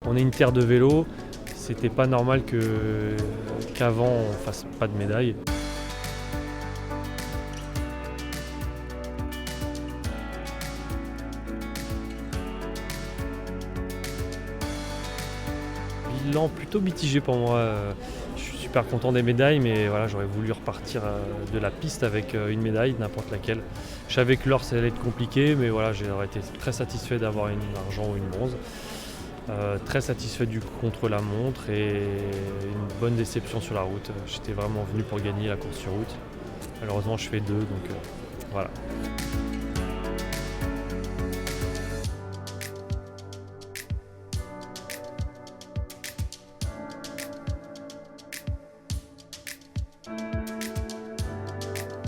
On est une terre de vélo, c'était pas normal qu'avant on fasse pas de médaille. Bilan plutôt mitigé pour moi. Je suis super content des médailles, mais voilà, j'aurais voulu repartir de la piste avec une médaille, n'importe laquelle. Je savais que l'or ça allait être compliqué, mais voilà, j'aurais été très satisfait d'avoir une argent ou une bronze. Très satisfait du contre-la-montre et une bonne déception sur la route. J'étais vraiment venu pour gagner la course sur route. Malheureusement, je fais deux, donc voilà.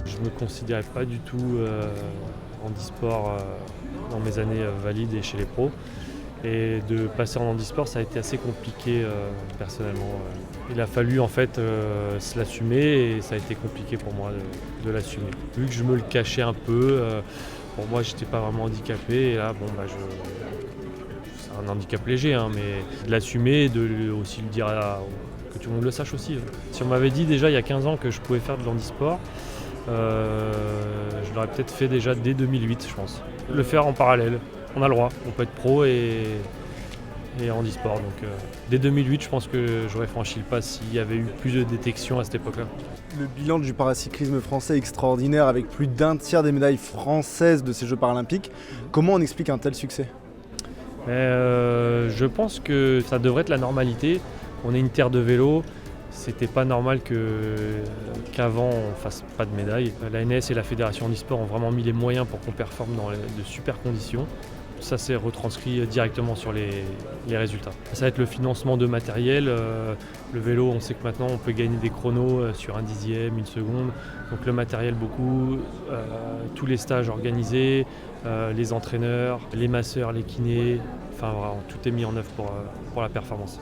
Je ne me considérais pas du tout handisport dans mes années valides et chez les pros. Et de passer en handisport, ça a été assez compliqué personnellement. Il a fallu en fait se l'assumer et ça a été compliqué pour moi de l'assumer. Vu que je me le cachais un peu, pour moi j'étais pas vraiment handicapé et là c'est un handicap léger, hein, mais de l'assumer et de aussi le dire que tout le monde le sache aussi. Si on m'avait dit déjà il y a 15 ans que je pouvais faire de l'handisport, je l'aurais peut-être fait déjà dès 2008 je pense. Le faire en parallèle. On a le droit, on peut être pro et handisport. Donc dès 2008, je pense que j'aurais franchi le pas s'il y avait eu plus de détection à cette époque-là. Le bilan du paracyclisme français est extraordinaire avec plus d'un tiers des médailles françaises de ces Jeux paralympiques. Comment on explique un tel succès ? Je pense que ça devrait être la normalité. On est une terre de vélo. C'était pas normal qu'avant on fasse pas de médaille. L'ANS et la Fédération handisport ont vraiment mis les moyens pour qu'on performe dans de super conditions. Ça s'est retranscrit directement sur les résultats. Ça va être le financement de matériel. Le vélo, on sait que maintenant on peut gagner des chronos sur un dixième, une seconde. Donc le matériel beaucoup, tous les stages organisés, les entraîneurs, les masseurs, les kinés. Enfin voilà, tout est mis en œuvre pour la performance.